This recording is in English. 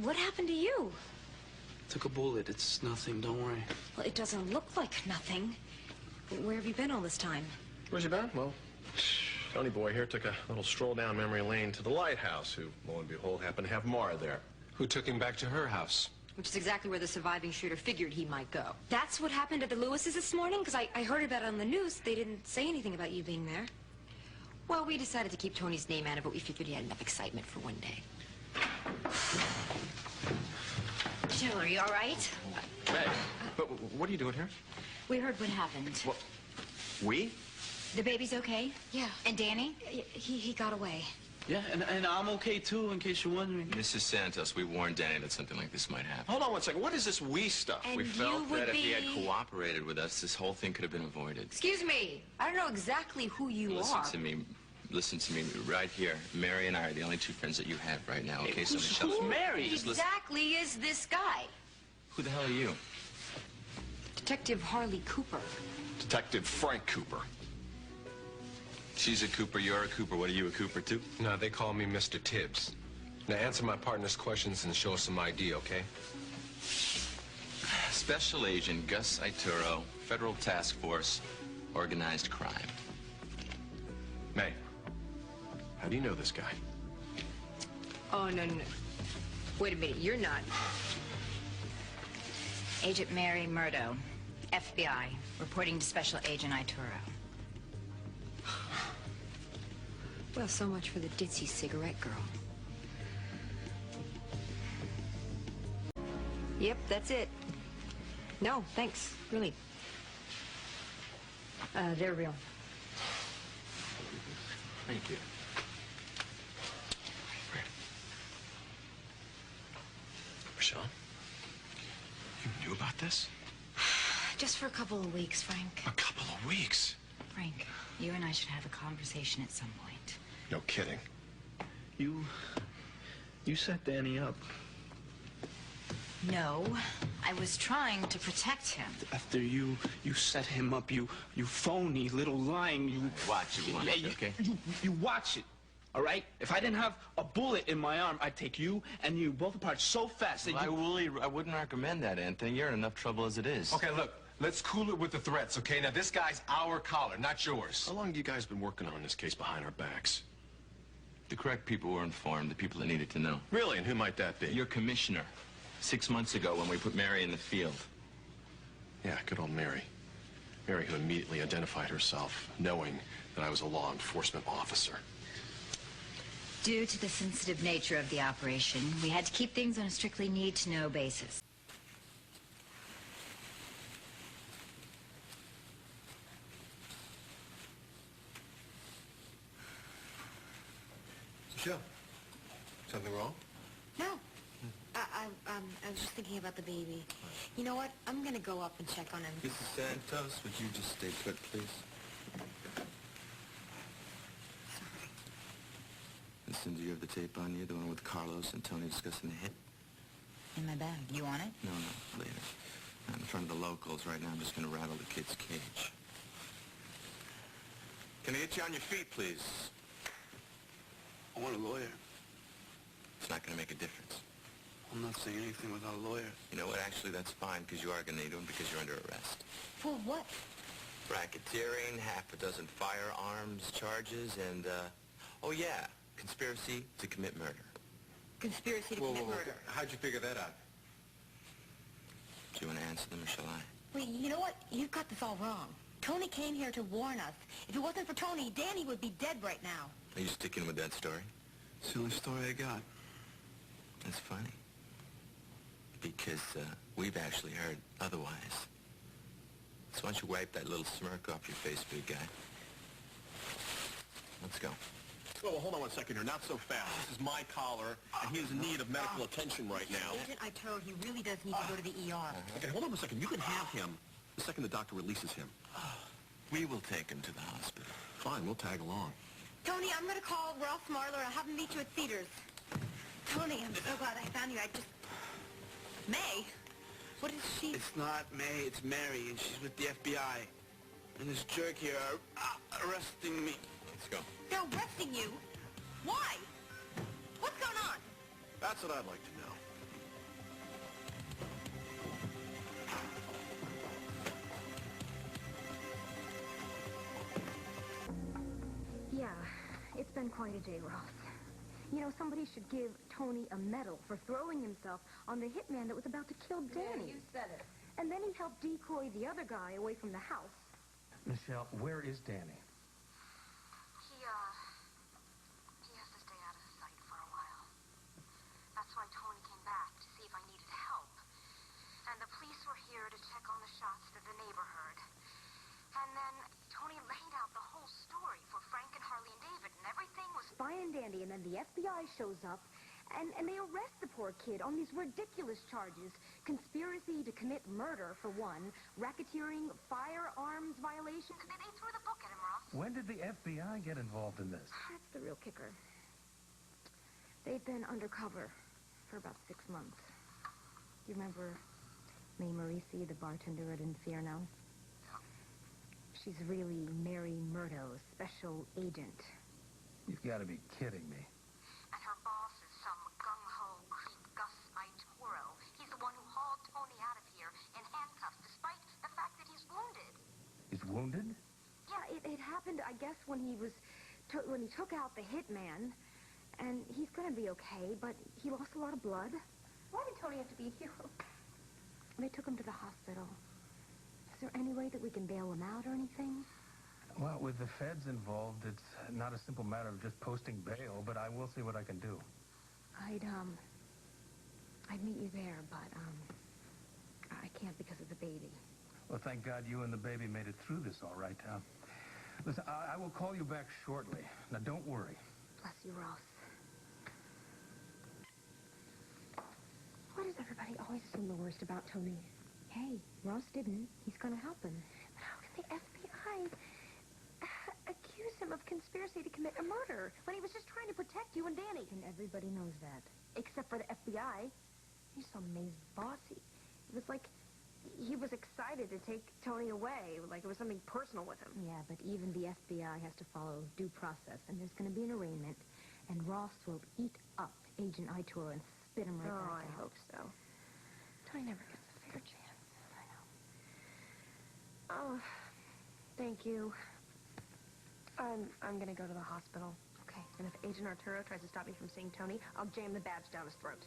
What happened to you? Took a bullet. It's nothing. Don't worry. Well, it doesn't look like nothing. Where have you been all this time? Where's you been? Well, Tony boy here took a little stroll down memory lane to the lighthouse, who, lo and behold, happened to have Mara there. Who took him back to her house? Which is exactly where the surviving shooter figured he might go. That's what happened at the Lewis's this morning? Because I heard about it on the news. They didn't say anything about you being there. Well, we decided to keep Tony's name out of it. We figured he had enough excitement for one day. Jill, are you all right? Meg, what are you doing here? We heard what happened. What? We? The baby's okay? Yeah. And Danny? He got away. Yeah, and I'm okay, too, in case you're wondering. Mrs. Santos, we warned Danny that something like this might happen. Hold on one second. What is this we stuff? And We felt would that if he had be- cooperated with us, this whole thing could have been avoided. Excuse me. I don't know exactly who you Listen are. to me. Listen to me right here. Mary and I are the only two friends that you have right now, okay? So Michelle... Who's Mary? Just listen. Exactly is this guy? Who the hell are you? Detective Harley Cooper. Detective Frank Cooper. She's a Cooper, you're a Cooper. What are you, a Cooper, too? No, they call me Mr. Tibbs. Now answer my partner's questions and show us some ID, okay? Special Agent Gus Ituro, Federal Task Force, Organized Crime. May, how do you know this guy? Oh, no. Wait a minute. You're not. Agent Mary Murdo, FBI, reporting to Special Agent Ituro. Well, so much for the ditzy cigarette girl. Yep, that's it. No, thanks. Really. They're real. Thank you. Michelle, you knew about this? Just for a couple of weeks, Frank. A couple of weeks? Frank, you and I should have a conversation at some point. No kidding. You set Danny up. No, I was trying to protect him. After you set him up, you phony little lying, you... Watch it, one, okay? You watch it, all right? If I didn't have a bullet in my arm, I'd take you and you both apart so fast that Well, I wouldn't recommend that, Anthony. You're in enough trouble as it is. Okay, look, let's cool it with the threats, okay? Now, this guy's our caller, not yours. How long have you guys been working on this case behind our backs? The correct people were informed, the people that needed to know. Really? And who might that be? Your commissioner, 6 months ago when we put Mary in the field. Yeah, good old Mary. Mary, who immediately identified herself, knowing that I was a law enforcement officer. Due to the sensitive nature of the operation, we had to keep things on a strictly need-to-know basis. Michelle, something wrong? No. I was just thinking about the baby. You know what? I'm gonna go up and check on him. Mrs. Santos, would you just stay put, please? Sorry. Listen, do you have the tape on you? The one with Carlos and Tony discussing the hit? In my bag. You want it? No, later. I'm in front of the locals right now. I'm just gonna rattle the kid's cage. Can I get you on your feet, please? I want a lawyer. It's not gonna make a difference. I'm not saying anything without a lawyer. You know what? Actually, that's fine, because you are gonna need one because you're under arrest. For what? Racketeering, half a dozen firearms charges, and, oh yeah, conspiracy to commit murder. Conspiracy to commit murder. How'd you figure that out? Do you want to answer them, or shall I? Wait, you know what? You've got this all wrong. Tony came here to warn us. If it wasn't for Tony, Danny would be dead right now. Are you sticking with that story? It's the only story I got. That's funny. Because, we've actually heard otherwise. So why don't you wipe that little smirk off your face, big guy? Let's go. Oh, hold on one second here. Not so fast. This is my collar, and he is in need of medical attention right now. Agent Ituro, he really does need to go to the ER. Okay, hold on a second. You can have him the second the doctor releases him. We will take him to the hospital. Fine, we'll tag along. Tony, I'm gonna call Ralph Marler. I'll have him meet you at Cedars. Tony, I'm so glad I found you. May? What is she? It's not May, it's Mary, and she's with the FBI. And this jerk here are arresting me. Let's go. They're arresting you? Why? What's going on? That's what I'd like to know. today, Ross. You know, somebody should give Tony a medal for throwing himself on the hitman that was about to kill Danny. Yeah, you said it. And then he helped decoy the other guy away from the house. Michelle, where is Danny? He has to stay out of sight for a while. That's why Tony came back, to see if I needed help. And the police were here to check on the shots that the neighbor heard. And then Tony laid out the whole story for Frank and Harley and David, and everything was Fine and dandy, and then the FBI shows up, and they arrest the poor kid on these ridiculous charges. Conspiracy to commit murder, for one. Racketeering, firearms violations. They threw the book at him, Ross. When did the FBI get involved in this? That's the real kicker. They've been undercover for about 6 months. Do you remember May Marisi, the bartender at Inferno? She's really Mary Murdo's special agent. You've got to be kidding me. And her boss is some gung-ho creep Gus Itoro. He's the one who hauled Tony out of here in handcuffs, despite the fact that he's wounded. He's wounded? Yeah, it happened, I guess, when he took out the hitman. And he's going to be okay, but he lost a lot of blood. Why did Tony have to be a hero? They took him to the hospital. Is there any way that we can bail him out or anything? Well, with the feds involved, it's not a simple matter of just posting bail, but I will see what I can do. I'd meet you there, but, I can't because of the baby. Well, thank God you and the baby made it through this all right, Listen, I will call you back shortly. Now, don't worry. Bless you, Ross. Why does everybody always assume the worst about Tony? Hey, Ross didn't. He's gonna help him. But how can the FBI accuse him of conspiracy to commit a murder when he was just trying to protect you and Danny? And everybody knows that. Except for the FBI. He's so May's bossy. It was like he was excited to take Tony away, like it was something personal with him. Yeah, but even the FBI has to follow due process, and there's going to be an arraignment, and Ross will eat up Agent Itoro and spit him right back out. I hope so. Tony never gets a fair chance. I know. Oh, thank you. I'm going to go to the hospital. Okay. And if Agent Arturo tries to stop me from seeing Tony, I'll jam the badge down his throat.